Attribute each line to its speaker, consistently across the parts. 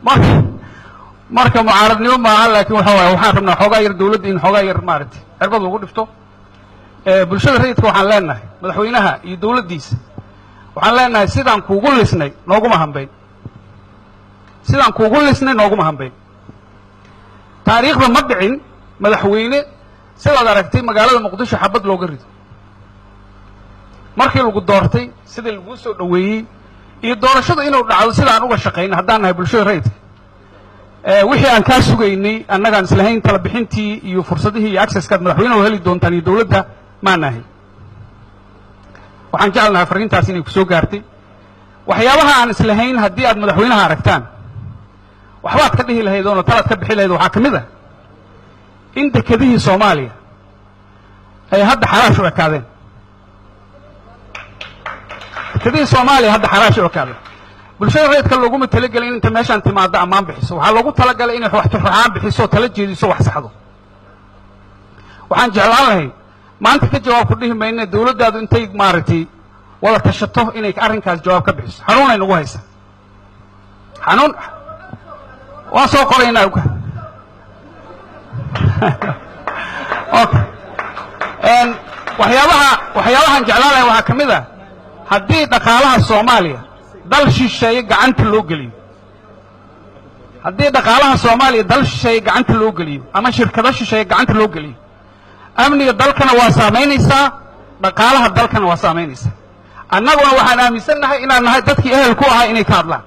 Speaker 1: marka mucaaradnimo maaha laakiin waxa waaye waxaan rabnaa xoogaa yar dawladda in xoogaa yar maaragtay cirbad lagu dhifto bulshada rayidka waxaan leenahay madaxweynaha iyo dawladdiisa waxaan leenahay sidaan kuugu lisnay nooguma hambayn sidaan kuugu lisnay nooguma hambayn taariikhda ma dhicin madaxweyne sidaad aragtay magaalada muqdisho xabad looga rido markii lagu doortay sidii laguu soo dhoweeyey iyo doorashada inuu dhacdo sida aan uga shaqayno haddaan nahay bulshada rayidka wixii aan kaa sugaynay annagaan islahayn tala bixintii iyo fursadihii iyo accesskaad madaxweynuhu heli doontaan iyo dawladda maan nahay waxaan jecelnahay fariintaas inay ku soo gaartay waxyaabaha aan islahayn haddii aad madaxweynaha aragtaan waxbaad ka dhihi lahayd oona talaad ka bixi lahayd waxaa ka mid ah in dekedihii soomaaliya ay hadda xaraash u ekaadeen dekedihii soomaaliya hadda xaraash u ekaadeen bulshada rayidka looguma talagelay in inta meeshaan timaado ammaan bixiso waxaa loogu talagalay inay wax tuxuxaan bixiso tala jeediso wax saxdo waxaan jeclaan lahay maanta ka jawaab ku dhihi mayne dawladdaadu intay maaragtay wada tashato inay arrinkaas jawaab ka bixiso xanuunay nagu haysaa xanuun waan soo qoraynaa okay waxyaabahan jeclaan lahay waxaa ka mid ah haddii dhaqaalaha soomaaliya dal shisheeye gacanta loo geliyo haddii dhaqaalaha soomaaliya dal shisheeye gacanta loo geliyo ama shirkado shisheeye gacanta loo geliyo amniga dalkana waa saamaynaysaa dhaqaalaha dalkana waa saamaynaysaa annaguna waxaan aaminsannahay inaan nahay dadkii ehel ku ahaa inay ka hadlaan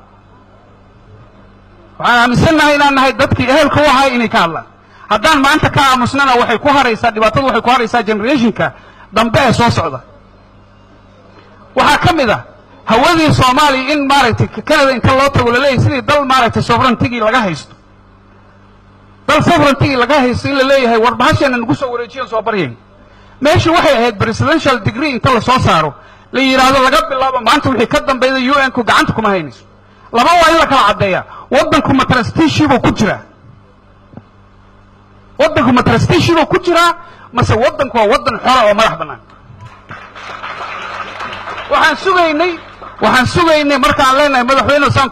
Speaker 1: waxaan aaminsannahay inaan nahay dadkii ehel ku ahaa inay ka hadlaan haddaan maanta ka aamusnana waxay ku haraysaa dhibaatadu waxay ku haraysaa generationka dambe ee soo socda waxaa ka mid ah hawadii soomaaliya in maaragtay canada inta loo tago laleeyahay sidii dal maaragtay sovereigntigii laga haysto dal sovereigntigii laga haysto in la leeyahay war bahasheena nagu soo wareejiyan soo baryayn meeshii waxay ahayd presidential degree inta la soo saaro la yidhaahdo laga bilaabo maanta wixii ka dambeeyda UN ku gacanta kuma haynayso laba waa in la kala caddeeyaa waddanku ma trusteeship ku jiraa waddanku ma trusteeship ku jiraa mase waddanku waa waddan xora oo madax bannaan waxaan sugaynay markaan leenahay madaxweyne saan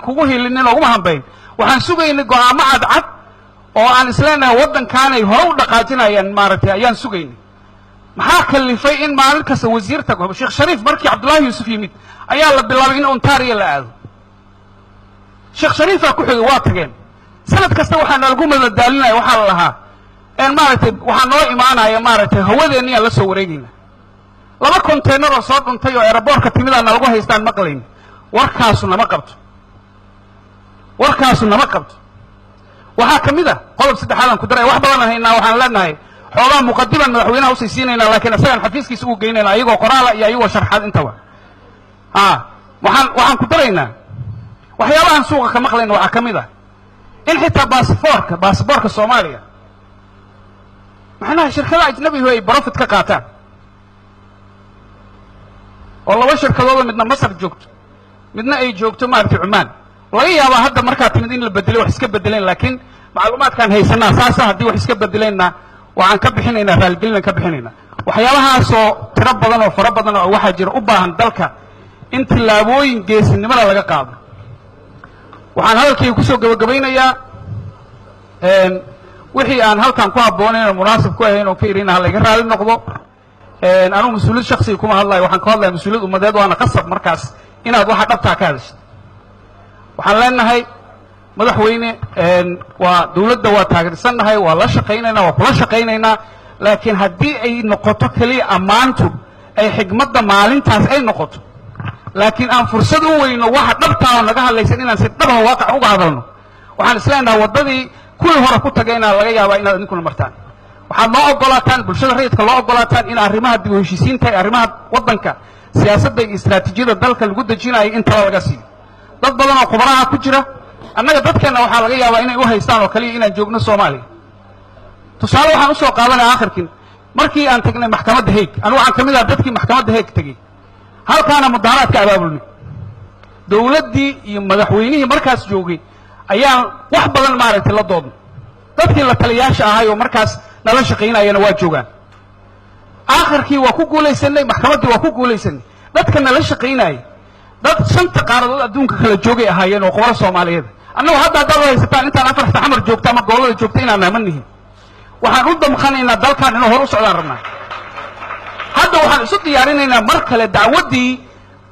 Speaker 1: kugu hilinin ooguma hambayn waxaan sugaynay go'aamo cadcad oo aan isleenahay waddankaanay hore u dhaqaajinayaan maaragtay ayaan sugaynay maxaa kalifay in maalin kasta wasiir tago sheekh shariif markii cabdullaahi yuusuf yimid ayaa la bilaabay in ontario la aado sheekh shariifaa ku xigay waa tageen sanad kasta waxaa nalagu madadaalinaya waxaa la lahaa maaragtay waxaa noo imaanaya maaragtay hawadeenniyaan la soo wareegayna laba container oo soo dhuntay oo aeroboortka timidaan nalagu haystaan maqlayn warkaasu nama qabto waxaa ka mid ah qodob saddexaadaan ku daray wax badan haynaa waxaan leenahay xoogaa muqadiman madaxweynaha usii siinaynaa laakiin isagaan xafiiskiisa ugu geynayna ayagoo qoraala iyo ayagoo sharxaad intaba waxaan ku daraynaa waxyaabahan suuqa ka maqlayna waxaa ka mid ah in xitaa baasboorka soomaaliya macnaha shirkadaha ajnabigu ay profit ka qaataan oo laba shirkadooda midna masar joogto midna ay joogto maaragtay cumaan laga yaabaa hadda markaa timid in la bedelay wax iska bedeleen laakiin macluumaadkaan haysanaa saasa haddii wax iska bedeleenna waxaan ka bixinaynaa raaligelinaan ka bixinaynaa waxyaabahaasoo tiro badan oo fara badan oo waxaa jira u baahan dalka in tillaabooyin geesinimada laga qaado waxaan hadalkayga kusoo gabagabaynayaa wixii aan halkan ku habboonayn oo munaasib ku ahayn oo ka irin ha layga raali noqdo anugu mas-uuliyad shaksiga kuma hadlayo waxaan ka hadlaya mas-uuliyad ummadeed waana qasab markaas inaad waxa dhabtaa ka hadashid waxaan leenahay madaxweyne waa dawladda waa taageersannahay waa la shaqaynaynaa waa kula shaqaynaynaa laakiin haddii ay noqoto keliya ammaantu ay xigmadda maalintaas ay noqoto laakiin aan fursad u weyno waxa dhabtaa oo naga hadlaysan inaan si dhaba waaqac uga hadalno waxaan isleenahay waddadii kuwii hore ku tagayna laga yaabaa inaad idinkuna martaan waxaad noo ogolaataan bulshada rayidka loo ogolaataan in arrimaha dib u heshiisiinta ee arrimaha waddanka siyaasadda iyo istiraatiijiyada dalka lagu dejinayo in tala laga siiyo dad badan oo khubaraha ku jira annaga dadkeenna waxaa laga yaabaa inay u haystaan oo kaliya inaan joogno soomaaliya tusaale waxaan usoo qaadanaya akhirkin markii aan tagnay maxkamadda haeg anigu waxaan ka mid aha dadkii maxkamadda haeg tegey halkaana mudaharaadka abaabulnay dawladdii iyo madaxweynihii markaas joogay ayaan wax badan maaragtay la doodnay dadkii la taliyaasha ahay oo markaas nala shaqaynayana waa joogaan aakhirkii waa ku guulaysanay maxkamaddii waa ku guulaysanay dadka nala shaqaynayay dad shanta qaaradood adduunka kala joogay ahaayeen oo qobolo soomaaliyeed annagu hadda haddaad haysataan intaan afarta xamar joogta ama gobollada joogta inaan naamanihin waxaan u damqanaynaa dalkan inuu hor u socdaan rabnaa hadda waxaan isu diyaarinaynaa mar kale dacwaddii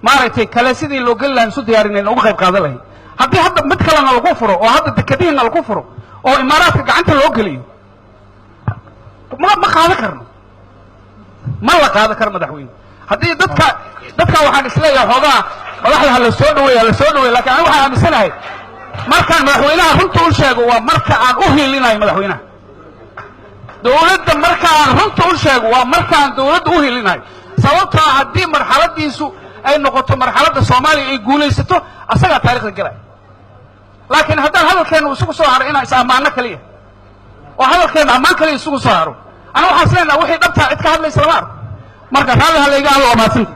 Speaker 1: maaragtay kale sidii loo geli lahaa isu diyaarinayna uga qayb qaadan lahayn haddii hadda mid kalena lagu furo oo hadda dekadihiina lagu furo oo imaaraadka gacanta loo geliyo ma qaadan karno ma la qaadan karo madaxweyne haddii dadka waxaan isleeyahay xoogaa madaxda la soo dhaweeya laakiin aniga waxaan aaminsanahay markaan madaxweynaha runta u sheego waa marka aan u hiilinayo madaxweynaha dowladda markaan runta u sheego waa markaan dowladda u hiilinayo sababtoo haddii marxaladiisu ay noqoto marxaladda soomaaliya ay guulaysato asagaa taarikhda galaya laakiin haddaan hadalkeennu isugu soo haro inaan is ammaano kaliya oo hadalkeennu ammaan kaliya isugu soo haro aniga waxaan is leenaha wixii dhabtaa cid ka hadlaysa lama arko marka raalli ha layga hadlo waa mahadsanti